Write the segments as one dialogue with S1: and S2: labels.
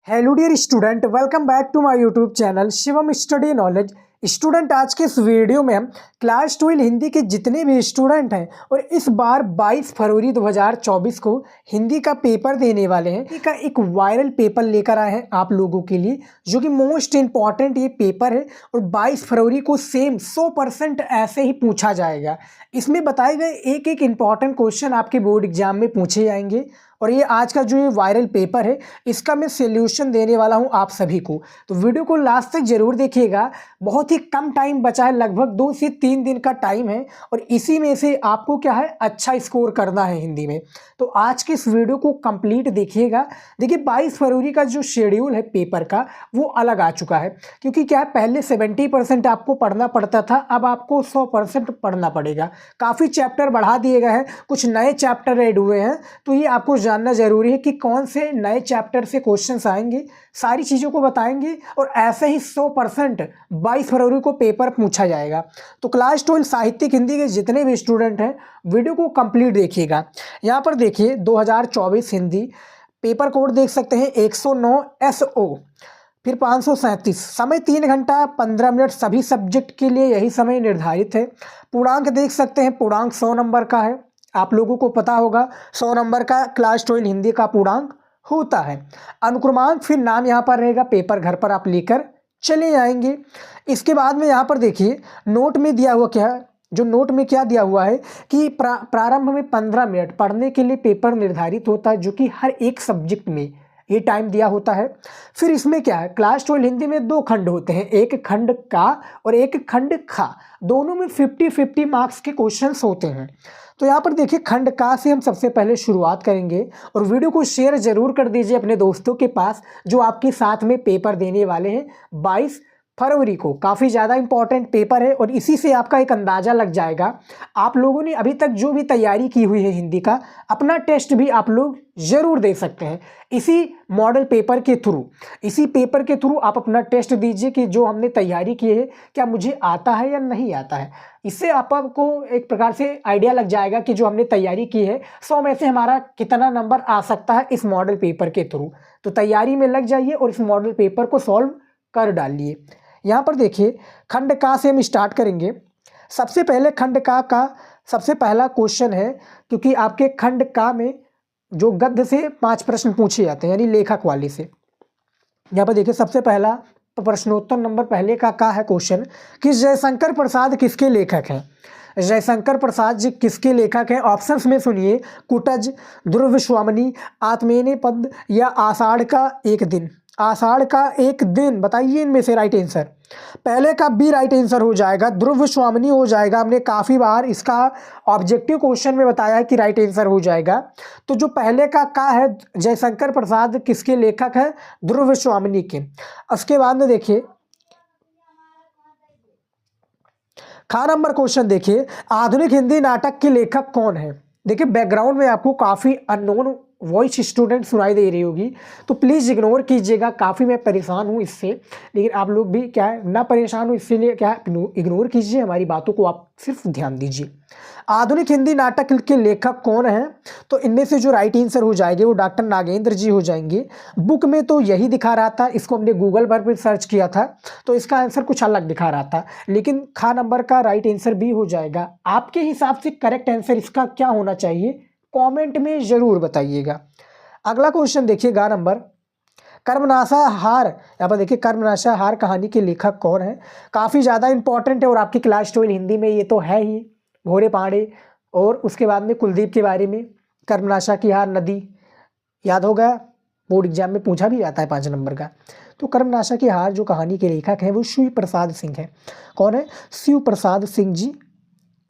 S1: Hello dear student, welcome back to my YouTube channel Shivam study knowledge. Student, आज के इस video में हम क्लास 12 हिंदी के जितने भी स्टूडेंट हैं और इस बार 22 फरवरी 2024 को हिंदी का पेपर देने वाले हैं, हिंदी का एक वायरल पेपर लेकर आए हैं आप लोगों के लिए, जो कि मोस्ट इम्पॉर्टेंट ये पेपर है और 22 फरवरी को सेम 100% ऐसे ही पूछा जाएगा। इसमें बताए गए एक एक इम्पॉर्टेंट क्वेश्चन आपके बोर्ड एग्जाम में पूछे जाएंगे और ये आज का जो ये वायरल पेपर है इसका मैं सॉल्यूशन देने वाला हूँ आप सभी को। तो वीडियो को लास्ट तक जरूर देखिएगा। बहुत ही कम टाइम बचा है, लगभग 2 से 3 दिन का टाइम है और इसी में से आपको क्या है, अच्छा स्कोर करना है हिंदी में। तो आज के इस वीडियो को कंप्लीट देखिएगा। देखिए 22 फरवरी का जो शेड्यूल है पेपर का वो अलग आ चुका है, क्योंकि क्या है, पहले 70% आपको पढ़ना पड़ता था, अब आपको 100% पढ़ना पड़ेगा। काफ़ी चैप्टर बढ़ा दिए गए हैं, कुछ नए चैप्टर ऐड हुए हैं, तो ये आपको जानना जरूरी है कि कौन से नए चैप्टर से क्वेश्चंस आएंगे, सारी चीज़ों को बताएंगे और ऐसे ही 100% 22 फरवरी को पेपर पूछा जाएगा। तो क्लास 12 साहित्यिक हिंदी के जितने भी स्टूडेंट हैं वीडियो को कंप्लीट देखिएगा। यहाँ पर देखिए 2024 हिंदी पेपर कोड देख सकते हैं 109 SO, फिर 537, समय 3 घंटा 15 मिनट, सभी सब्जेक्ट के लिए यही समय निर्धारित है। पूर्णांक देख सकते हैं, पूर्णांक 100 नंबर का है। आप लोगों को पता होगा 100 नंबर का क्लास 12 हिंदी का पूर्णांक होता है। अनुक्रमांक फिर नाम यहाँ पर रहेगा, पेपर घर पर आप लेकर चले आएंगे। इसके बाद में यहाँ पर देखिए नोट में दिया हुआ क्या है, जो नोट में क्या दिया हुआ है कि प्रारंभ में 15 मिनट पढ़ने के लिए पेपर निर्धारित होता है, जो कि हर एक सब्जेक्ट में ये टाइम दिया होता है। फिर इसमें क्या है, क्लास 12 हिंदी में 2 खंड होते हैं, एक खंड का और एक खंड खा, दोनों में 50-50 मार्क्स के क्वेश्चंस होते हैं। तो यहाँ पर देखिए खंड का से हम सबसे पहले शुरुआत करेंगे और वीडियो को शेयर जरूर कर दीजिए अपने दोस्तों के पास जो आपके साथ में पेपर देने वाले हैं 22 फरवरी को। काफ़ी ज़्यादा इंपॉर्टेंट पेपर है और इसी से आपका एक अंदाज़ा लग जाएगा आप लोगों ने अभी तक जो भी तैयारी की हुई है हिंदी का, अपना टेस्ट भी आप लोग ज़रूर दे सकते हैं इसी मॉडल पेपर के थ्रू। इसी पेपर के थ्रू आप अपना टेस्ट दीजिए कि जो हमने तैयारी की है क्या मुझे आता है या नहीं आता है। इससे आपको एक प्रकार से आइडिया लग जाएगा कि जो हमने तैयारी की है 100 में से हमारा कितना नंबर आ सकता है इस मॉडल पेपर के थ्रू। तो तैयारी में लग जाइए और इस मॉडल पेपर को सॉल्व कर डालिए। यहाँ पर देखिए खंड का से हम स्टार्ट करेंगे। सबसे पहले खंड का सबसे पहला क्वेश्चन है, क्योंकि आपके खंड का में जो गद्य से 5 प्रश्न पूछे जाते हैं, यानी लेखक वाले से। यहाँ पर देखिए सबसे पहला प्रश्नोत्तर नंबर पहले का है क्वेश्चन कि जयशंकर प्रसाद किसके लेखक हैं। जयशंकर प्रसाद जी किसके लेखक हैं? ऑप्शंस में सुनिए, कुटज, ध्रुवस्वामिनी, आत्मेने पद या आषाढ़ का एक दिन। आषाढ़ का एक दिन, बताइए इनमें से राइट आंसर। पहले का बी राइट आंसर हो जाएगा, ध्रुवस्वामिनी हो जाएगा। हमने काफ़ी बार इसका ऑब्जेक्टिव क्वेश्चन में बताया है कि राइट आंसर हो जाएगा। तो जो पहले का है, जयशंकर प्रसाद किसके लेखक है? ध्रुवस्वामिनी के। उसके बाद में देखिए खा नंबर क्वेश्चन देखिए, आधुनिक हिंदी नाटक के लेखक कौन है? देखिए बैकग्राउंड में आपको काफ़ी अननोन वॉइस स्टूडेंट सुनाई दे रही होगी, तो प्लीज़ इग्नोर कीजिएगा। काफ़ी मैं परेशान हूँ इससे, लेकिन आप लोग भी क्या है ना परेशान हो, इसीलिए क्या है इग्नोर कीजिए, हमारी बातों को आप सिर्फ ध्यान दीजिए। आधुनिक हिंदी नाटक के लेखक कौन हैं? तो इनमें से जो राइट आंसर हो जाएंगे वो डॉक्टर नागेंद्र जी हो जाएंगे। बुक में तो यही दिखा रहा था, इसको हमने गूगल पर भी सर्च किया था तो इसका आंसर कुछ अलग दिखा रहा था, लेकिन खा नंबर का राइट आंसर भी हो जाएगा। आपके हिसाब से करेक्ट आंसर इसका क्या होना चाहिए कमेंट में जरूर बताइएगा। अगला क्वेश्चन देखिए गा नंबर, कर्मनाशा हार। यहाँ पर देखिए कर्मनाशा हार कहानी के लेखक कौन है? काफ़ी ज़्यादा इंपॉर्टेंट है और आपकी क्लास 12 हिंदी में ये तो है ही, भोरे पांडे। और उसके बाद में कुलदीप के बारे में, कर्मनाशा की हार नदी, याद होगा बोर्ड एग्जाम में पूछा भी जाता है 5 नंबर का। तो कर्मनाशा की हार जो कहानी के लेखक हैं वो शिव प्रसाद सिंह है। कौन है? शिव प्रसाद सिंह जी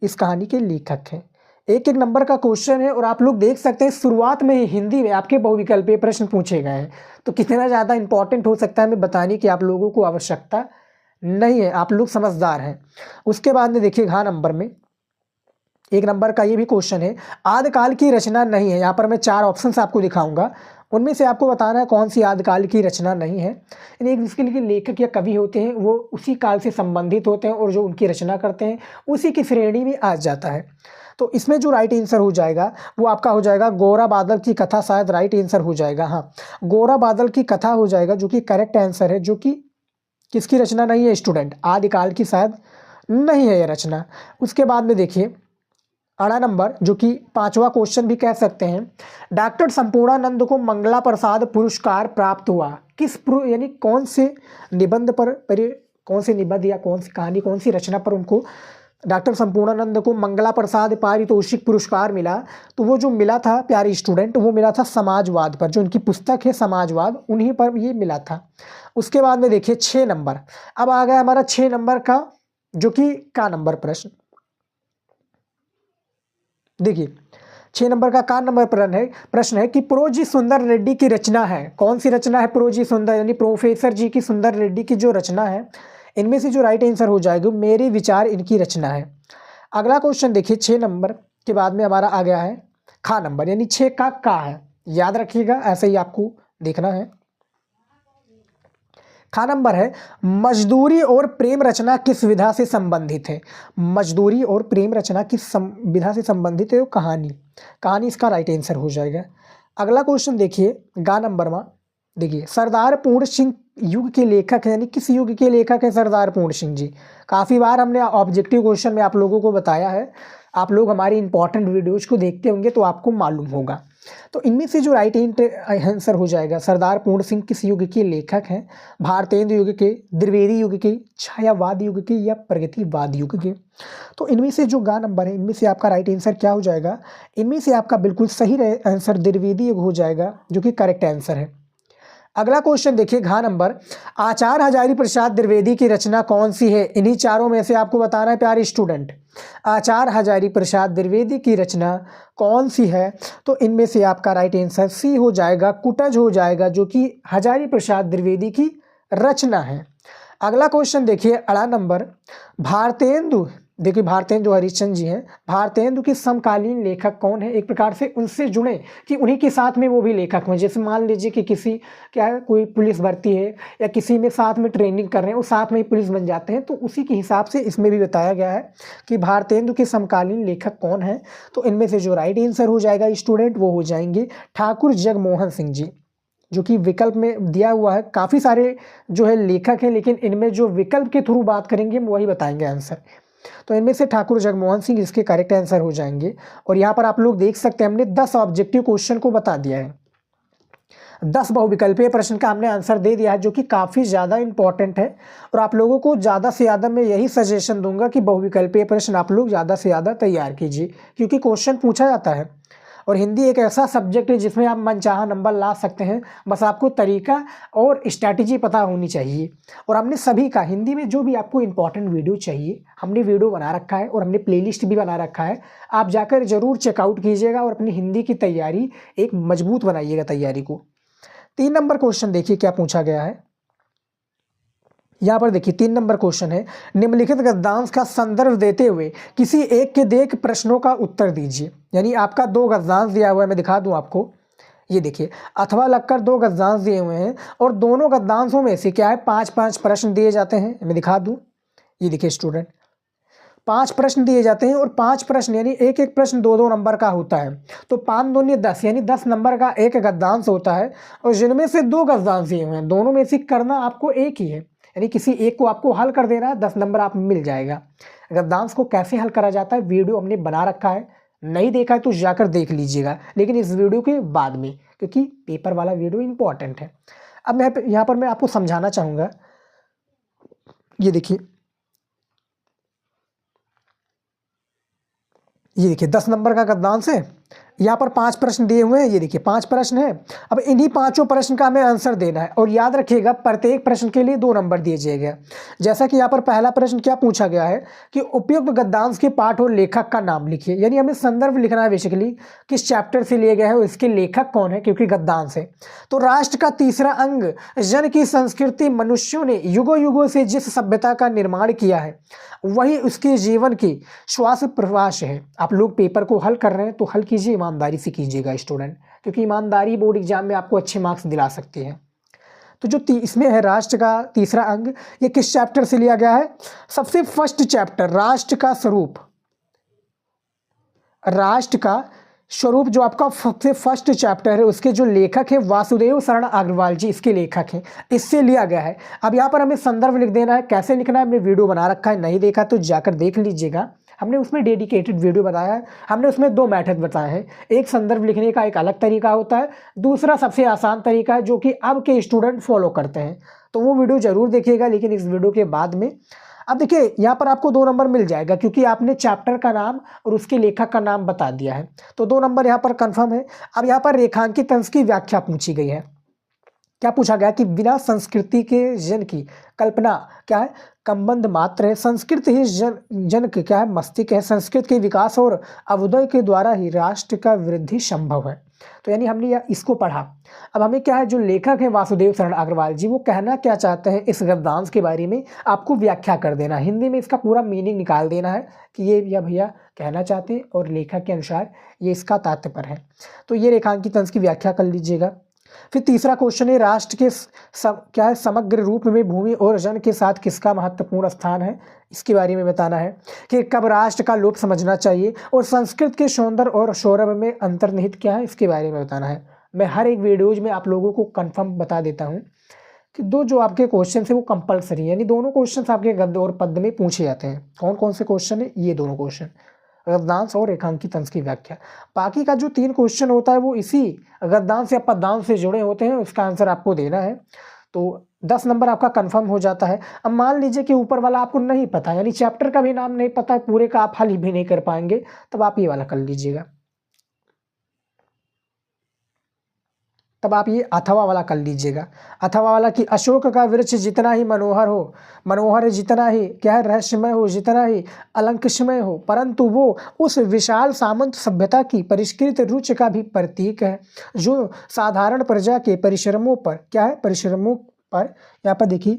S1: इस कहानी के लेखक हैं। एक नंबर का क्वेश्चन है और आप लोग देख सकते हैं शुरुआत में ही हिंदी में आपके बहुविकल्पीय प्रश्न पूछे गए हैं, तो कितना ज़्यादा इंपॉर्टेंट हो सकता है मैं बताने की आप लोगों को आवश्यकता नहीं है, आप लोग समझदार हैं। उसके बाद में देखिए घा नंबर में 1 नंबर का ये भी क्वेश्चन है, आदिकाल की रचना नहीं है। यहाँ पर मैं 4 ऑप्शंस आपको दिखाऊंगा, उनमें से आपको बताना है कौन सी आदिकाल की रचना नहीं है। यानी जिसके लिए लेखक या कवि होते हैं वो उसी काल से संबंधित होते हैं और जो उनकी रचना करते हैं उसी की श्रेणी में आ जाता है। तो इसमें जो राइट आंसर हो जाएगा वो आपका हो जाएगा गोरा बादल की कथा, शायद राइट आंसर हो जाएगा। हाँ, गोरा बादल की कथा हो जाएगा जो कि करेक्ट आंसर है, जो कि किसकी रचना नहीं है स्टूडेंट, आदिकाल की शायद नहीं है यह रचना। उसके बाद में देखिए अड़ा नंबर, जो कि 5वां क्वेश्चन भी कह सकते हैं, डॉक्टर संपूर्णानंद को मंगला प्रसाद पुरस्कार प्राप्त हुआ किस यानी कौन से निबंध पर कौन से निबंध या कौन सी कहानी, कौन सी रचना पर उनको डॉक्टर संपूर्णानंद को मंगला प्रसाद पारितोषिक पुरस्कार मिला? तो वो जो मिला था प्यारे स्टूडेंट, वो मिला था समाजवाद पर, जो उनकी पुस्तक है समाजवाद, उन्हीं पर ये मिला था। उसके बाद में देखिए 6 नंबर, अब आ गया हमारा 6 नंबर का जो कि का नंबर प्रश्न। देखिए 6 नंबर का नंबर प्रश्न है कि प्रोजी सुंदर रेड्डी की रचना है, कौन सी रचना है? प्रोजी सुंदर यानी प्रोफेसर जी की सुंदर रेड्डी की जो रचना है, इनमें से जो राइट आंसर हो जाएगा मेरे विचार इनकी रचना है। अगला क्वेश्चन देखिए 6 नंबर के बाद में हमारा आ गया है खा नंबर, यानी 6 का है, याद रखिएगा, ऐसे ही आपको देखना है। खा नंबर है मजदूरी और प्रेम रचना किस विधा से संबंधित है? मजदूरी और प्रेम रचना किस विधा से संबंधित है? कहानी इसका राइट आंसर हो जाएगा। अगला क्वेश्चन देखिए गा नंबर में, देखिए सरदार पूर्ण सिंह युग के लेखक है, यानी किस युग के लेखक है सरदार पूर्ण सिंह जी? काफ़ी बार हमने ऑब्जेक्टिव क्वेश्चन में आप लोगों को बताया है, आप लोग हमारी इंपॉर्टेंट वीडियोज को देखते होंगे तो आपको मालूम होगा। तो इनमें से जो राइट आंसर हो जाएगा, सरदार पूर्ण सिंह किस युग के लेखक हैं? भारतेंदु युग के, द्विवेदी युग के, छायावाद युग के या प्रगतिवाद युग के? तो इनमें से जो गा नंबर है, इनमें से आपका राइट आंसर क्या हो जाएगा? इनमें से आपका बिल्कुल सही आंसर द्विवेदी युग हो जाएगा, जो कि करेक्ट आंसर है। अगला क्वेश्चन देखिए घा नंबर, आचार्य हजारी प्रसाद द्विवेदी की रचना कौन सी है? इन्हीं चारों में से आपको बताना है प्यारे स्टूडेंट, आचार्य हजारी प्रसाद द्विवेदी की रचना कौन सी है? तो इनमें से आपका राइट आंसर सी हो जाएगा, कुटज हो जाएगा, जो कि हजारी प्रसाद द्विवेदी की रचना है। अगला क्वेश्चन देखिए अड़ा नंबर, भारतेंदु, देखिए भारतेंदु हरिश्चंद्र जी हैं, भारतेंदु के समकालीन लेखक कौन है? एक प्रकार से उनसे जुड़े कि उन्हीं के साथ में वो भी लेखक हैं। जैसे मान लीजिए कि किसी क्या है, कोई पुलिस भर्ती है या किसी में साथ में ट्रेनिंग कर रहे हैं, वो साथ में ही पुलिस बन जाते हैं, तो उसी के हिसाब से इसमें भी बताया गया है कि भारतेंदु के समकालीन लेखक कौन है? तो इनमें से जो राइट आंसर हो जाएगा स्टूडेंट, वो हो जाएंगे ठाकुर जगमोहन सिंह जी, जो कि विकल्प में दिया हुआ है। काफ़ी सारे जो है लेखक हैं, लेकिन इनमें जो विकल्प के थ्रू बात करेंगे हम वही बताएंगे आंसर। तो इनमें से ठाकुर जगमोहन सिंह इसके करेक्ट आंसर हो जाएंगे। और यहाँ पर आप लोग देख सकते हैं हमने 10 ऑब्जेक्टिव क्वेश्चन को बता दिया है, 10 बहुविकल्पीय प्रश्न का हमने आंसर दे दिया है, जो कि काफ़ी ज़्यादा इंपॉर्टेंट है। और आप लोगों को ज़्यादा से ज़्यादा मैं यही सजेशन दूंगा कि बहुविकल्पीय प्रश्न आप लोग ज़्यादा से ज़्यादा तैयार कीजिए, क्योंकि क्वेश्चन पूछा जाता है। और हिंदी एक ऐसा सब्जेक्ट है जिसमें आप मनचाहा नंबर ला सकते हैं, बस आपको तरीका और स्ट्रैटेजी पता होनी चाहिए। और हमने सभी का हिंदी में जो भी आपको इंपॉर्टेंट वीडियो चाहिए, हमने वीडियो बना रखा है और हमने प्लेलिस्ट भी बना रखा है, आप जाकर ज़रूर चेकआउट कीजिएगा और अपनी हिंदी की तैयारी एक मजबूत बनाइएगा तैयारी को। 3 नंबर क्वेश्चन देखिए क्या पूछा गया है। यहाँ पर देखिए 3 नंबर क्वेश्चन है, निम्नलिखित गद्यांश का संदर्भ देते हुए किसी एक के देख प्रश्नों का उत्तर दीजिए। यानी आपका 2 गद्यांश दिया हुआ है, मैं दिखा दूं आपको, ये देखिए अथवा लगकर 2 गद्यांश दिए हुए हैं और दोनों गद्यांशों में से क्या है 5-5 प्रश्न दिए जाते हैं। मैं दिखा दूं, ये देखिए स्टूडेंट 5 प्रश्न दिए जाते हैं और 5 प्रश्न यानी एक एक प्रश्न 2-2 नंबर का होता है। तो 5 दूनी 10 यानी 10 नंबर का एक गद्यांश होता है और जिनमें से 2 गद्यांश दिए हुए हैं, दोनों में से करना आपको एक ही है, यानी किसी एक को आपको हल कर देना है, 10 नंबर आप मिल जाएगा। गद्यांश को कैसे हल करा जाता है वीडियो हमने बना रखा है, नहीं देखा है तो जाकर देख लीजिएगा, लेकिन इस वीडियो के बाद में, क्योंकि पेपर वाला वीडियो इंपॉर्टेंट है। अब मैं यहाँ पर मैं आपको समझाना चाहूँगा, ये देखिए 10 नंबर का गद्यांश है, यहाँ पर 5 प्रश्न दिए हुए हैं, ये देखिए 5 प्रश्न है। अब इन्हीं 5 प्रश्न का हमें आंसर देना है और याद रखिएगा प्रत्येक प्रश्न के लिए 2 नंबर दिए जाएंगे। जैसा कि यहाँ पर पहला प्रश्न क्या पूछा गया है कि उपयुक्त गद्यांश के पाठ और लेखक का नाम लिखिए, यानी हमें संदर्भ लिखना है बेसिकली, किस चैप्टर से लिया गया है और इसके लेखक कौन है, क्योंकि गद्यांश है। तो राष्ट्र का तीसरा अंग जन की संस्कृति, मनुष्यों ने युगों युगों से जिस सभ्यता का निर्माण किया है वही उसके जीवन की श्वास प्रवास है। आप लोग पेपर को हल कर रहे हैं तो हल कीजिए, ईमानदारी से कीजिएगा स्टूडेंट, क्योंकि ईमानदारी बोर्ड एग्जाम में आपको अच्छे मार्क्स दिला सकती है। तो जो इसमें है राष्ट्र का तीसरा अंग, ये किस चैप्टर से लिया गया है? सबसे फर्स्ट चैप्टर राष्ट्र का स्वरूप, राष्ट्र का स्वरूप जो आपका सबसे फर्स्ट चैप्टर है उसके जो लेखक है वासुदेव शरण अग्रवाल जी इसके लेखक हैं, इससे लिया गया है। अब यहाँ पर हमें संदर्भ लिख देना है। कैसे लिखना है हमने वीडियो बना रखा है, नहीं देखा तो जाकर देख लीजिएगा। हमने उसमें डेडिकेटेड वीडियो बताया है। हमने उसमें 2 मेथड बताए हैं, एक संदर्भ लिखने का एक अलग तरीका होता है, दूसरा सबसे आसान तरीका है जो कि अब के स्टूडेंट फॉलो करते हैं। तो वो वीडियो जरूर देखिएगा, लेकिन इस वीडियो के बाद में अब देखिए यहाँ पर आपको 2 नंबर मिल जाएगा क्योंकि आपने चैप्टर का नाम और उसके लेखक का नाम बता दिया है, तो 2 नंबर यहाँ पर कंफर्म है। अब यहाँ पर रेखांकित अंश की व्याख्या पूछी गई है। क्या पूछा गया कि बिना संस्कृति के जन की कल्पना क्या है, संबंध मात्र है। संस्कृत ही जन के क्या है, मस्तिष्क है। संस्कृत के विकास और अभ्युदय के द्वारा ही राष्ट्र का वृद्धि संभव है। तो यानी हमने इसको पढ़ा। अब हमें क्या है, जो लेखक है वासुदेव शरण अग्रवाल जी, वो कहना क्या चाहते हैं इस गद्यांश के बारे में आपको व्याख्या कर देना, हिंदी में इसका पूरा मीनिंग निकाल देना है कि ये या भैया कहना चाहते हैं और लेखक के अनुसार ये इसका तात्पर्य है। तो ये रेखांकित अंश की व्याख्या कर लीजिएगा। फिर तीसरा क्वेश्चन है, राष्ट्र के क्या है, समग्र रूप में भूमि और जन के साथ किसका महत्वपूर्ण स्थान है, इसके बारे में बताना है कि कब राष्ट्र का लोप समझना चाहिए और संस्कृत के सौंदर्य और सौरभ में अंतर्निहित क्या है, इसके बारे में बताना है। मैं हर एक वीडियोज में आप लोगों को कंफर्म बता देता हूँ कि जो आपके क्वेश्चन है वो कंपलसरी है, यानी दोनों क्वेश्चन आपके गद्य और पद्य में पूछे जाते हैं। कौन कौन से क्वेश्चन है, ये दोनों क्वेश्चन, गद्यांश और रेखांकित अंश की व्याख्या। बाकी का जो 3 क्वेश्चन होता है वो इसी गद्यांश या पद्यांश से जुड़े होते हैं, उसका आंसर आपको देना है। तो 10 नंबर आपका कंफर्म हो जाता है। अब मान लीजिए कि ऊपर वाला आपको नहीं पता, यानी चैप्टर का भी नाम नहीं पता है, पूरे का आप हल भी नहीं कर पाएंगे, तब आप ये वाला कर लीजिएगा, तब आप ये अथवा वाला कर लीजिएगा। अथवा वाला कि अशोक का वृक्ष जितना ही मनोहर जितना ही क्या है, रहस्यमय हो, जितना ही अलंकृष्मय हो, परंतु वो उस विशाल सामंत सभ्यता की परिष्कृत रुचि का भी प्रतीक है जो साधारण प्रजा के परिश्रमों पर क्या है, परिश्रमों पर यहाँ पर देखिए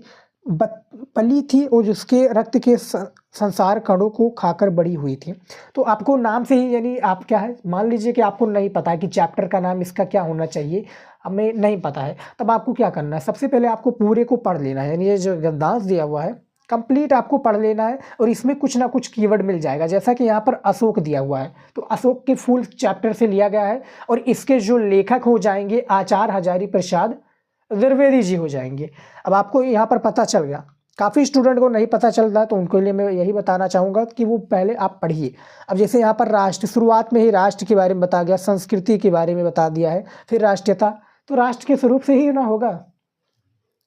S1: पली थी और जिसके रक्त के संसार कणों को खाकर बड़ी हुई थी। तो आपको नाम से ही, यानी आप क्या है, मान लीजिए कि आपको नहीं पता है कि चैप्टर का नाम इसका क्या होना चाहिए, हमें नहीं पता है, तब आपको क्या करना है, सबसे पहले आपको पूरे को पढ़ लेना है, यानी ये जो गद्यांश दिया हुआ है कंप्लीट आपको पढ़ लेना है और इसमें कुछ ना कुछ कीवर्ड मिल जाएगा। जैसा कि यहाँ पर अशोक दिया हुआ है, तो अशोक के फुल चैप्टर से लिया गया है और इसके जो लेखक हो जाएंगे आचार्य हजारी प्रसाद द्विवेदी जी हो जाएंगे। अब आपको यहाँ पर पता चल गया। काफ़ी स्टूडेंट को नहीं पता चल रहा है, तो उनके लिए मैं यही बताना चाहूँगा कि वो पहले आप पढ़िए। अब जैसे यहाँ पर राष्ट्र, शुरुआत में ही राष्ट्र के बारे में बता गया, संस्कृति के बारे में बता दिया है, फिर राष्ट्रीयता, तो राष्ट्र के स्वरूप से ही ना होगा,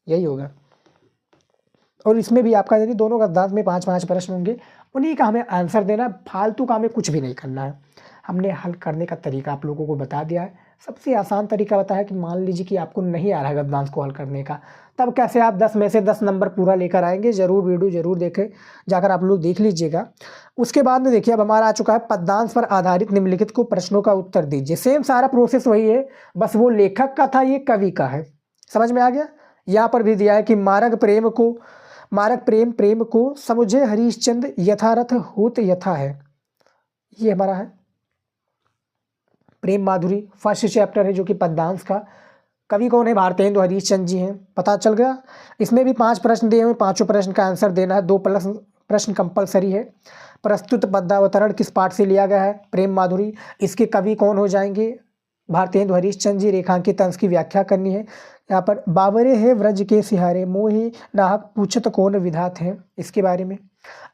S1: यही होगा। और इसमें भी आपका यदि दोनों गद्यांश में 5-5 प्रश्न होंगे, उन्हीं का हमें आंसर देना, फालतू का हमें कुछ भी नहीं करना है। हमने हल करने का तरीका आप लोगों को बता दिया है। सबसे आसान तरीका बताया कि मान लीजिए कि आपको नहीं आ रहा है गद्यांश को हल करने का, तब कैसे आप 10 में से 10 नंबर पूरा लेकर आएंगे। ज़रूर वीडियो ज़रूर देखें, जाकर आप लोग देख लीजिएगा। उसके बाद में देखिए अब हमारा आ चुका है पद्यांश पर आधारित निम्नलिखित को प्रश्नों का उत्तर दीजिए। सेम सारा प्रोसेस वही है, बस वो लेखक का था, ये कवि का है। समझ में आ गया। यहाँ पर भी दिया है कि मारग प्रेम को समुझे हरिश्चंद्र यथारथ होत यथा है, ये हमारा है प्रेम माधुरी, फर्स्ट चैप्टर है जो कि पद्यांश का। कवि कौन है, भारतेंदु हरिश्चंद्र जी हैं, पता चल गया। इसमें भी 5 प्रश्न दिए हुए, 5 प्रश्न का आंसर देना है, 2 प्रश्न कंपलसरी है। प्रस्तुत पद्यावतरण किस पाठ से लिया गया है, प्रेम माधुरी। इसके कवि कौन हो जाएंगे, भारतेंदु हरिश्चंद्र जी। रेखांकित अंश की व्याख्या करनी है। यहाँ पर बावरे है व्रज के सिहारे मोहि नाहक पूछत कौन विधात है, इसके बारे में।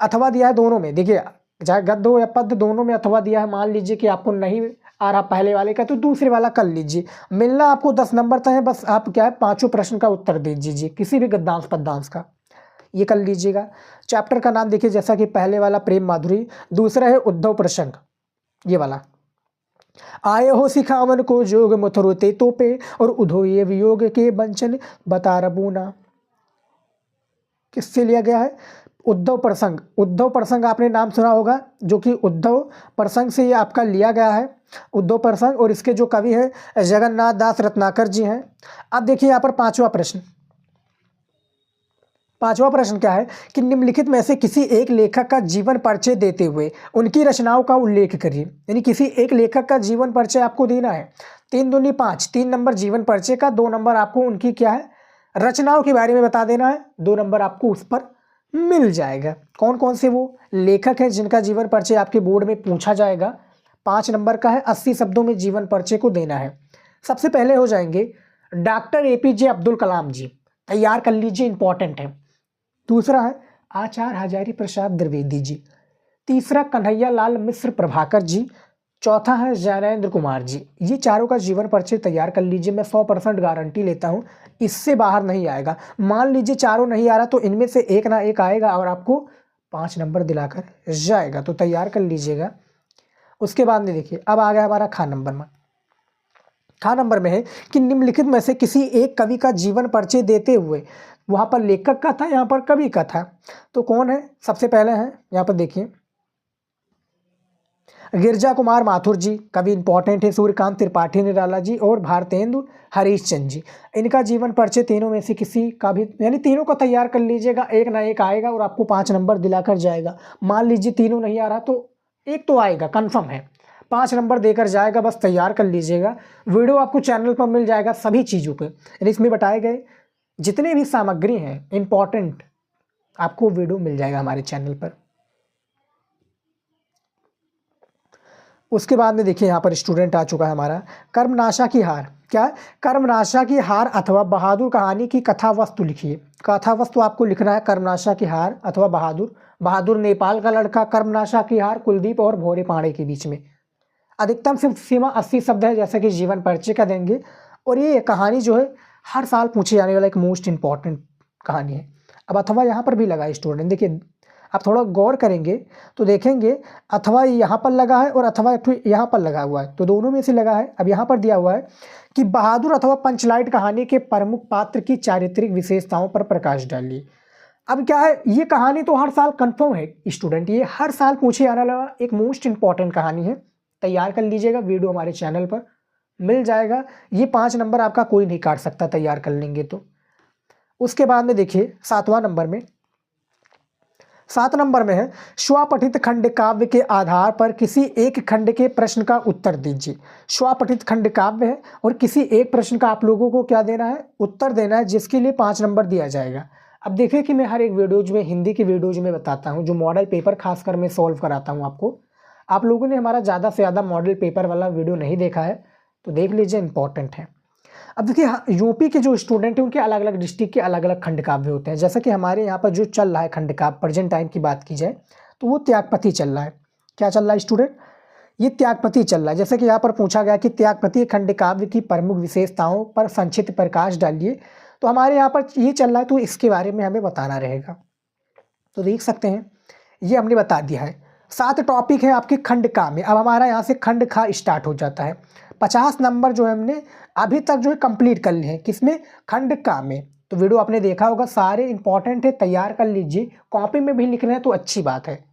S1: अथवा दिया है दोनों में, देखिए चाहे गद्य हो या पद्य, दोनों में अथवा दिया है। मान लीजिए कि आपको नहीं आ रहा पहले वाले का, तो दूसरे वाला कर लीजिए। मिलना आपको 10 नंबर तक है, बस आप क्या है 5 प्रश्न का उत्तर दे दीजिए किसी भी गद्यांश पद्यांश का, ये कर लीजिएगा। चैप्टर का नाम देखिए, जैसा कि पहले वाला प्रेम माधुरी, दूसरा है उद्धव प्रसंग, ये वाला। आए हो सिखावन को जोग मथुरते तोपे और उधोये वियोग के बंचन बता रबूना, किससे लिया गया है, उद्धव प्रसंग। उद्धव प्रसंग आपने नाम सुना होगा, जो कि उद्धव प्रसंग से ये आपका लिया गया है, उद्धव प्रसंग। और इसके जो कवि है जगन्नाथ दास रत्नाकर जी हैं। अब देखिए यहाँ पर 5वां प्रश्न। 5वां प्रश्न क्या है कि निम्नलिखित में से किसी एक लेखक का जीवन परिचय देते हुए उनकी रचनाओं का उल्लेख करिए। यानी किसी एक लेखक का जीवन परिचय आपको देना है। 3 दूनी 5, 3 नंबर जीवन परिचय का, 2 नंबर आपको उनकी क्या है रचनाओं के बारे में बता देना है, 2 नंबर आपको उस पर मिल जाएगा। कौन कौन से वो लेखक हैं जिनका जीवन परिचय आपके बोर्ड में पूछा जाएगा, 5 नंबर का है, 80 शब्दों में जीवन परिचय को देना है। सबसे पहले हो जाएंगे डॉक्टर APJ अब्दुल कलाम जी, तैयार कर लीजिए, इंपॉर्टेंट है। दूसरा है आचार्य हजारी प्रसाद द्विवेदी जी। तीसरा कन्हैया लाल मिश्र प्रभाकर जी। चौथा है जैनेन्द्र कुमार जी। ये चारों का जीवन परिचय तैयार कर लीजिए। मैं 100% गारंटी लेता हूँ इससे बाहर नहीं आएगा। मान लीजिए चारों नहीं आ रहा तो इनमें से एक ना एक आएगा और आपको 5 नंबर दिलाकर जाएगा, तो तैयार कर लीजिएगा। उसके बाद में देखिए अब आ गया हमारा खा नंबर में। खा नंबर में है कि निम्नलिखित में से किसी एक कवि का जीवन परिचय देते हुए, वहाँ पर लेखक का था, यहाँ पर कवि का था, तो कौन है? सबसे पहले है यहाँ पर देखिए गिरजा कुमार माथुर जी, कवि इंपॉर्टेंट है। सूर्यकांत त्रिपाठी निराला जी और भारतेंदु हरीशचंद्र जी। इनका जीवन परिचय तीनों में से किसी का भी, यानी तीनों को तैयार कर लीजिएगा, एक ना एक आएगा और आपको 5 नंबर दिलाकर जाएगा। मान लीजिए तीनों नहीं आ रहा तो एक तो आएगा, कन्फर्म है, 5 नंबर देकर जाएगा, बस तैयार कर लीजिएगा। वीडियो आपको चैनल पर मिल जाएगा सभी चीज़ों पे, यानी इसमें बताए गए जितने भी सामग्री हैं इंपॉर्टेंट आपको वीडियो मिल जाएगा हमारे चैनल पर। उसके बाद में देखिए यहाँ पर स्टूडेंट आ चुका है हमारा कर्मनाशा की हार। क्या है? कर्मनाशा की हार अथवा बहादुर कहानी की कथा वस्तु लिखिए। कथा वस्तु आपको लिखना है कर्मनाशा की हार अथवा बहादुर। बहादुर नेपाल का लड़का, कर्मनाशा की हार कुलदीप और भोरे पांडे के बीच में। अधिकतम सीमा 80 शब्द है, जैसे कि जीवन परिचय का देंगे। और ये कहानी जो है हर साल पूछे जाने वाला एक मोस्ट इंपॉर्टेंट कहानी है। अब अथवा यहाँ पर भी लगा है स्टूडेंट, देखिए आप थोड़ा गौर करेंगे तो देखेंगे अथवा यहाँ पर लगा है और अथवा यहाँ पर लगा हुआ है, तो दोनों में से लगा है। अब यहाँ पर दिया हुआ है कि बहादुर अथवा पंचलाइट कहानी के प्रमुख पात्र की चारित्रिक विशेषताओं पर प्रकाश डालिए। अब क्या है, ये कहानी तो हर साल कंफर्म है स्टूडेंट, ये हर साल पूछे जाने वाला एक मोस्ट इंपॉर्टेंट कहानी है। तैयार कर लीजिएगा, वीडियो हमारे चैनल पर मिल जाएगा। ये 5 नंबर आपका कोई नहीं काट सकता तैयार कर लेंगे तो। उसके बाद में देखिए 7वां नंबर में, 7 नंबर में है स्वपठित खंड काव्य के आधार पर किसी एक खंड के प्रश्न का उत्तर दीजिए। स्वपठित खंड काव्य है और किसी एक प्रश्न का आप लोगों को क्या देना है? उत्तर देना है, जिसके लिए 5 नंबर दिया जाएगा। अब देखिए कि मैं हर एक वीडियोज में, हिंदी की वीडियोज में बताता हूँ, जो मॉडल पेपर खासकर मैं सॉल्व कराता हूँ आपको। आप लोगों ने हमारा ज़्यादा से ज़्यादा मॉडल पेपर वाला वीडियो नहीं देखा है तो देख लीजिए, इंपॉर्टेंट है। अब देखिए यूपी के जो स्टूडेंट हैं उनके अलग अलग डिस्ट्रिक्ट के अलग अलग खंड काव्य होते हैं। जैसा कि हमारे यहाँ पर जो चल रहा है खंड काव्य, प्रेजेंट टाइम की बात की जाए तो वो त्यागपति चल रहा है। क्या चल रहा है स्टूडेंट? ये त्यागपति चल रहा है। जैसे कि यहाँ पर पूछा गया कि त्यागपति खंड काव्य की प्रमुख विशेषताओं पर संक्षिप्त प्रकाश डालिए, तो हमारे यहाँ पर ये चल रहा है तो इसके बारे में हमें बताना रहेगा। तो देख सकते हैं ये हमने बता दिया है। 7 टॉपिक है आपके खंड का में। अब हमारा यहाँ से खंड खा स्टार्ट हो जाता है। 50 नंबर जो है हमने अभी तक जो है कंप्लीट कर लिए हैं, किसमें? खंड का में। तो वीडियो आपने देखा होगा, सारे इंपॉर्टेंट है, तैयार कर लीजिए। कॉपी में भी लिख रहे हैं तो अच्छी बात है।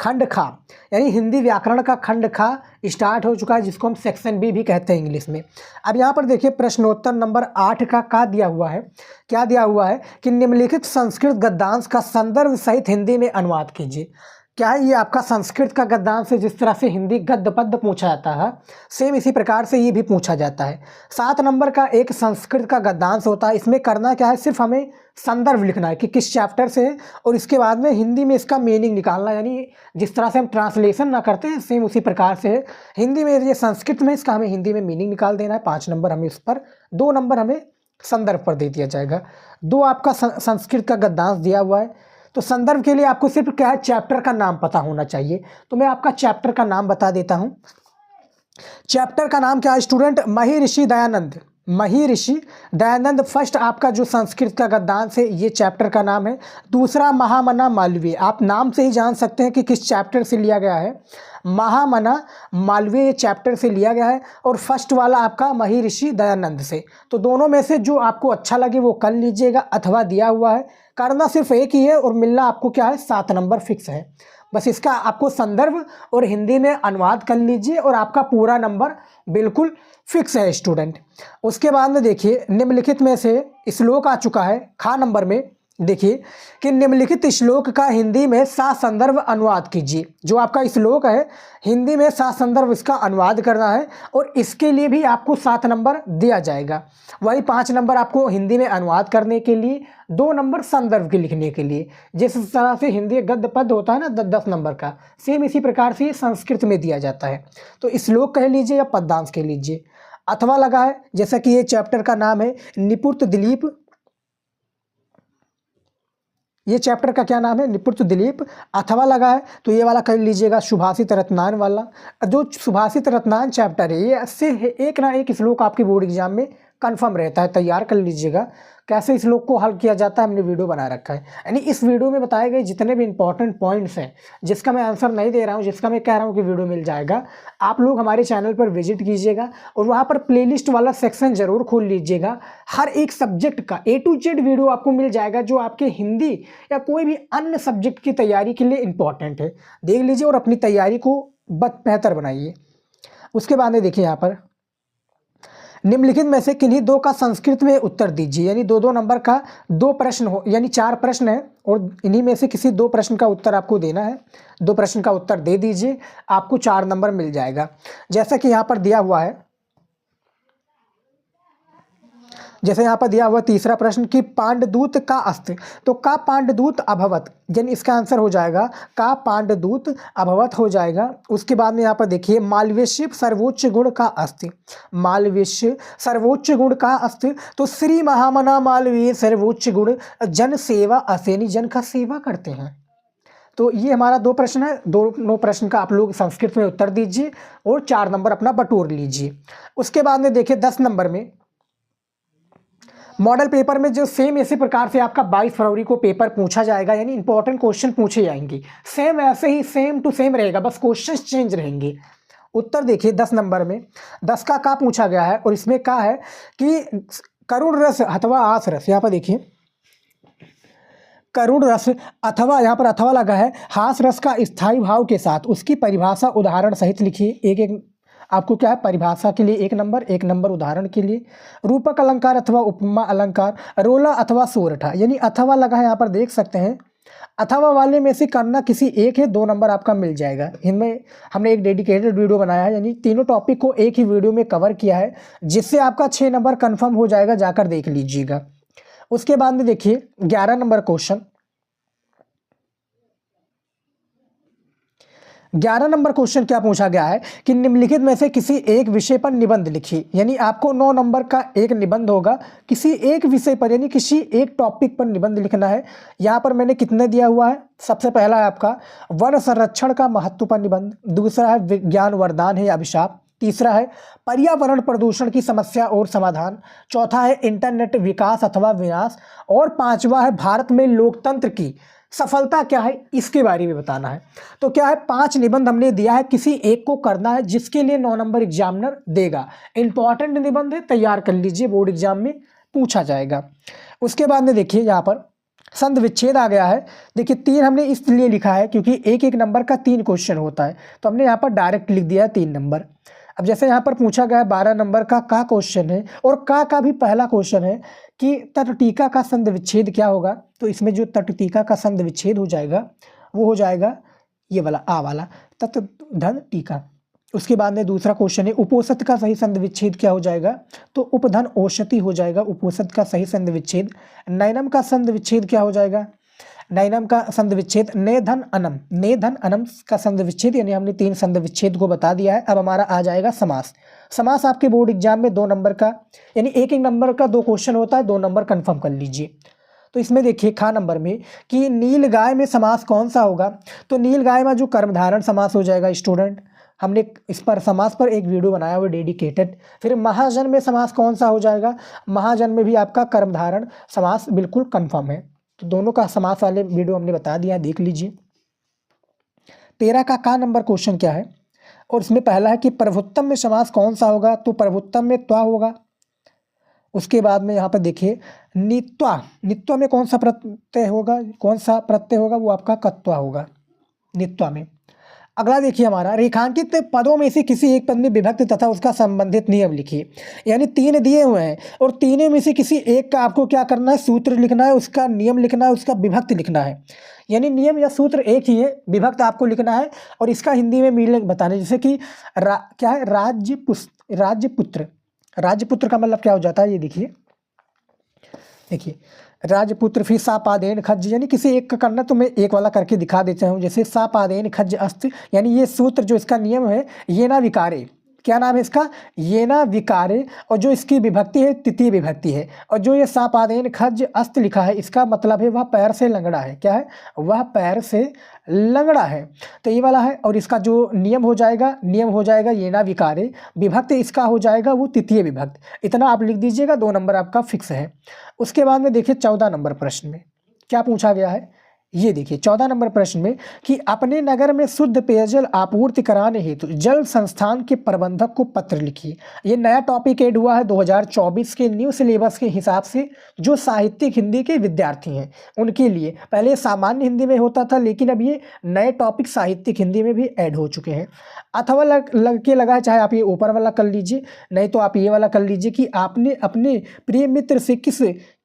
S1: खंड खा यानी हिंदी व्याकरण का खंड खा स्टार्ट हो चुका है, जिसको हम सेक्शन बी भी कहते हैं इंग्लिश में। अब यहाँ पर देखिए प्रश्नोत्तर नंबर 8 का दिया हुआ है। क्या दिया हुआ है कि निम्नलिखित संस्कृत गद्यांश का संदर्भ सहित हिंदी में अनुवाद कीजिए। क्या है? ये आपका संस्कृत का गद्यांश से जिस तरह से हिंदी गद्य पद्य पूछा जाता है, सेम इसी प्रकार से ये भी पूछा जाता है। 7 नंबर का एक संस्कृत का गद्यांश होता है। इसमें करना क्या है, सिर्फ हमें संदर्भ लिखना है कि किस चैप्टर से है, और इसके बाद में हिंदी में इसका मीनिंग निकालना, यानी जिस तरह से हम ट्रांसलेशन ना करते हैं सेम उसी प्रकार से है हिंदी में। ये संस्कृत में, इसका हमें हिंदी में मीनिंग निकाल देना है। 5 नंबर हमें इस पर, 2 नंबर हमें संदर्भ पर दे दिया जाएगा। 2 आपका संस्कृत का गद्यांश दिया हुआ है। तो संदर्भ के लिए आपको सिर्फ क्या है, चैप्टर का नाम पता होना चाहिए। तो मैं आपका चैप्टर का नाम बता देता हूं। चैप्टर का नाम क्या है स्टूडेंट? महर्षि दयानंद। महर्षि दयानंद फर्स्ट आपका जो संस्कृत का गद्यांश है, ये चैप्टर का नाम है। दूसरा महामना मालवीय, आप नाम से ही जान सकते हैं कि किस चैप्टर से लिया गया है। महामना मालवीय चैप्टर से लिया गया है। और फर्स्ट वाला आपका महर्षि दयानंद से। तो दोनों में से जो आपको अच्छा लगे वो कर लीजिएगा। अथवा दिया हुआ है, करना सिर्फ एक ही है और मिलना आपको क्या है, 7 नंबर फिक्स है। बस इसका आपको संदर्भ और हिंदी में अनुवाद कर लीजिए और आपका पूरा नंबर बिल्कुल फिक्स है स्टूडेंट। उसके बाद में देखिए निम्नलिखित में से श्लोक आ चुका है खा नंबर में। देखिए कि निम्नलिखित श्लोक का हिंदी में ससंदर्भ अनुवाद कीजिए। जो आपका श्लोक है हिंदी में ससंदर्भ इसका अनुवाद करना है और इसके लिए भी आपको 7 नंबर दिया जाएगा। वही 5 नंबर आपको हिंदी में अनुवाद करने के लिए, 2 नंबर संदर्भ के लिखने के लिए। जिस तरह से हिंदी गद्य पद होता है ना 10 नंबर का, सेम इसी प्रकार से संस्कृत में दिया जाता है। तो श्लोक कह लीजिए या पद्यांश कह लीजिए। अथवा लगा है, जैसा कि ये चैप्टर का नाम है निपुत्र दिलीप। ये चैप्टर का क्या नाम है? निपुत्र दिलीप। अथवा लगा है तो ये वाला कर लीजिएगा सुभाषित रत्नान वाला। जो सुभाषित रत्नान चैप्टर है ये इससे एक ना एक श्लोक आपके बोर्ड एग्जाम में कंफर्म रहता है, तैयार कर लीजिएगा। कैसे इस श्लोक को हल किया जाता है हमने वीडियो बना रखा है। यानी इस वीडियो में बताए गए जितने भी इंपॉर्टेंट पॉइंट्स हैं, जिसका मैं आंसर नहीं दे रहा हूँ, जिसका मैं कह रहा हूँ कि वीडियो मिल जाएगा, आप लोग हमारे चैनल पर विजिट कीजिएगा और वहाँ पर प्लेलिस्ट वाला सेक्शन जरूर खोल लीजिएगा। हर एक सब्जेक्ट का A to Z वीडियो आपको मिल जाएगा जो आपके हिंदी या कोई भी अन्य सब्जेक्ट की तैयारी के लिए इंपॉर्टेंट है। देख लीजिए और अपनी तैयारी को बेहतर बनाइए। उसके बाद में देखिए यहाँ पर निम्नलिखित में से किन्हीं 2 का संस्कृत में उत्तर दीजिए। यानी 2-2 नंबर का 2 प्रश्न हो, यानी 4 प्रश्न है और इन्हीं में से किसी 2 प्रश्न का उत्तर आपको देना है। 2 प्रश्न का उत्तर दे दीजिए, आपको 4 नंबर मिल जाएगा। जैसा कि यहाँ पर दिया हुआ है, जैसे यहाँ पर दिया हुआ तीसरा प्रश्न कि पांडदूत का अस्त्र, तो का पांडदूत अभवत, यानी इसका आंसर हो जाएगा का पांडदूत अभवत हो जाएगा। उसके बाद में यहाँ पर देखिए मालवेश्य सर्वोच्च गुण का अस्त्र, मालवेश्य सर्वोच्च गुण का अस्त्र, तो श्री महामना मालवीय सर्वोच्च गुण जन सेवा असेनी, जन का सेवा करते हैं। तो ये हमारा 2 प्रश्न है। 2 प्रश्न का आप लोग संस्कृत में उत्तर दीजिए और 4 नंबर अपना बटोर लीजिए। उसके बाद में देखिए 10 नंबर में मॉडल पेपर में जो सेम इसी प्रकार से आपका 22 फरवरी को पेपर पूछा जाएगा, यानी इंपॉर्टेंट क्वेश्चन पूछे जाएंगे। सेम ऐसे ही सेम टू सेम रहेगा, बस क्वेश्चन चेंज रहेंगे। उत्तर देखिए 10 नंबर में 10 का पूछा गया है और इसमें क्या है कि करुण रस अथवा आस रस। यहाँ पर देखिए करुण रस अथवा, यहाँ पर अथवा लगा है, हास रस का स्थायी भाव के साथ उसकी परिभाषा उदाहरण सहित लिखिए। एक आपको क्या है, परिभाषा के लिए 1 नंबर, 1 नंबर उदाहरण के लिए। रूपक अलंकार अथवा उपमा अलंकार, रोला अथवा सोरठा, यानी अथवा लगा है यहाँ पर देख सकते हैं। अथवा वाले में से करना किसी एक है, 2 नंबर आपका मिल जाएगा। इनमें हमने एक डेडिकेटेड वीडियो बनाया है, यानी तीनों टॉपिक को एक ही वीडियो में कवर किया है, जिससे आपका 6 नंबर कन्फर्म हो जाएगा, जाकर देख लीजिएगा। उसके बाद में देखिए 11 नंबर क्वेश्चन, 11 नंबर क्वेश्चन क्या पूछा गया है कि निम्नलिखित में से किसी एक विषय पर निबंध लिखिए। यानी आपको 9 नंबर का एक निबंध होगा, किसी एक विषय पर, यानी किसी एक टॉपिक पर निबंध लिखना है। यहाँ पर मैंने कितने दिया हुआ है, सबसे पहला है आपका वन संरक्षण का महत्व पर निबंध, दूसरा है विज्ञान वरदान है या अभिशाप, तीसरा है पर्यावरण प्रदूषण की समस्या और समाधान, चौथा है इंटरनेट विकास अथवा विनाश, और 5वां है भारत में लोकतंत्र की सफलता क्या है, इसके बारे में बताना है। तो क्या है, 5 निबंध हमने दिया है, किसी एक को करना है, जिसके लिए 9 नंबर एग्जामिनर देगा। इंपॉर्टेंट निबंध है, तैयार कर लीजिए, बोर्ड एग्जाम में पूछा जाएगा। उसके बाद में देखिए यहाँ पर संध विच्छेद आ गया है। देखिए 3 हमने इसलिए लिखा है क्योंकि एक नंबर का 3 क्वेश्चन होता है, तो हमने यहाँ पर डायरेक्ट लिख दिया है 3 नंबर। अब जैसे यहाँ पर पूछा गया 12 नंबर का क्वेश्चन है और का भी पहला क्वेश्चन है कि तटटीका का संध विच्छेद क्या होगा। तो इसमें जो तटटीका का संध विच्छेद हो जाएगा वो हो जाएगा ये वाला आ वाला तट धन टीका। उसके बाद में दूसरा क्वेश्चन है उपोषित का सही संध विच्छेद क्या हो जाएगा, तो उपधन औषधि हो जाएगा उपोषित का सही संध विच्छेद। नैनम का संध विच्छेद क्या हो जाएगा, नैनम का संध विच्छेद नेधन अनम, नेधन अनम का संध विच्छेद, यानी हमने 3 संध विच्छेद को बता दिया है। अब हमारा आ जाएगा समास। समास आपके बोर्ड एग्जाम में 2 नंबर का, यानी एक नंबर का 2 क्वेश्चन होता है, 2 नंबर कंफर्म कर लीजिए। तो इसमें देखिए खा नंबर में कि नील गाय में समास कौन सा होगा, तो नील गाय में जो कर्मधारण समास हो जाएगा स्टूडेंट, हमने इस पर समास पर एक वीडियो बनाया हुआ डेडिकेटेड। फिर महाजन में समास कौन सा हो जाएगा, महाजन में भी आपका कर्मधारण समास बिल्कुल कंफर्म है। तो दोनों का समास वाले वीडियो हमने बता दिया है, देख लीजिए। 13 का नंबर क्वेश्चन क्या है, और इसमें पहला है कि प्रभुत्तम में समास कौन सा होगा, तो प्रभुत्तम में त्वा होगा। उसके बाद में यहाँ पर देखिए नित्वा, नित्वा में कौन सा प्रत्यय होगा, कौन सा प्रत्यय होगा, वो आपका कत्वा होगा नित्वा में। अगला देखिए हमारा, रेखांकित पदों में से किसी एक पद में विभक्ति तथा उसका संबंधित नियम लिखिए। यानी 3 दिए हुए हैं और तीनों में से किसी एक का आपको क्या करना है, सूत्र लिखना है, उसका नियम लिखना है, उसका विभक्ति लिखना है। यानी नियम या सूत्र एक ही है, विभक्त आपको लिखना है और इसका हिंदी में मीनिंग बताना है। जैसे कि क्या है, राजपुत्र। राजपुत्र का मतलब क्या हो जाता है, ये देखिए राजपुत्र, फिर सापादेन खज्ज, यानी किसी एक का करना, तो मैं एक वाला करके दिखा देता हूँ। जैसे सापादेन खज्ज अस्त, यानी ये सूत्र जो इसका नियम है, ये ना विकारे, क्या नाम है इसका, ये ना विकारे, और जो इसकी विभक्ति है तृतीय विभक्ति है। और जो ये सापादेन खज्ज अस्त लिखा है, इसका मतलब है वह पैर से लंगड़ा है। क्या है, वह पैर से लंगड़ा है, तो ये वाला है। और इसका जो नियम हो जाएगा ये ना विकारे, विभक्ति इसका हो जाएगा वो तृतीय विभक्त। इतना आप लिख दीजिएगा, 2 नंबर आपका फिक्स है। उसके बाद में देखिए 14 नंबर प्रश्न में क्या पूछा गया है, ये देखिए 14 नंबर प्रश्न में कि अपने नगर में शुद्ध पेयजल आपूर्ति कराने हेतु जल संस्थान के प्रबंधक को पत्र लिखिए। ये नया टॉपिक ऐड हुआ है 2024 के न्यू सिलेबस के हिसाब से। जो साहित्यिक हिंदी के विद्यार्थी हैं उनके लिए, पहले सामान्य हिंदी में होता था, लेकिन अब ये नए टॉपिक साहित्यिक हिंदी में भी ऐड हो चुके हैं। अथवा लग के लगा है, चाहे आप ये ऊपर वाला कर लीजिए, नहीं तो आप ये वाला कर लीजिए कि आपने अपने प्रिय मित्र से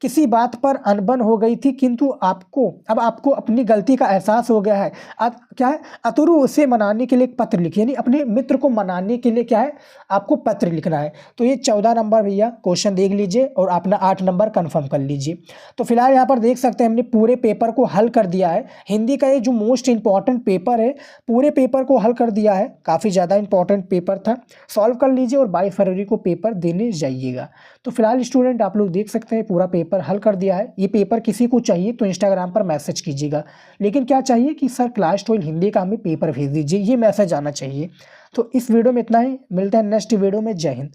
S1: किसी बात पर अनबन हो गई थी, किंतु अब आपको अपनी गलती का एहसास हो गया है। क्या है, अतुरु उसे मनाने के लिए एक पत्र लिखिए। यानी अपने मित्र को मनाने के लिए क्या है, आपको पत्र लिखना है। तो ये 14 नंबर भैया क्वेश्चन देख लीजिए और अपना 8 नंबर कंफर्म कर लीजिए। तो फिलहाल यहाँ पर देख सकते हैं हमने पूरे पेपर को हल कर दिया है। हिंदी का ये जो मोस्ट इंपॉर्टेंट पेपर है, पूरे पेपर को हल कर दिया है। काफ़ी ज़्यादा इंपॉर्टेंट पेपर था, सॉल्व कर लीजिए और 22 फरवरी को पेपर देने जाइएगा। तो फिलहाल स्टूडेंट आप लोग देख सकते हैं पूरा पेपर हल कर दिया है। ये पेपर किसी को चाहिए तो इंस्टाग्राम पर मैसेज कीजिएगा, लेकिन क्या चाहिए कि सर क्लास 12 हिंदी का हमें पेपर भेज दीजिए, ये मैसेज आना चाहिए। तो इस वीडियो में इतना ही, मिलते हैं नेक्स्ट वीडियो में। जय हिंद।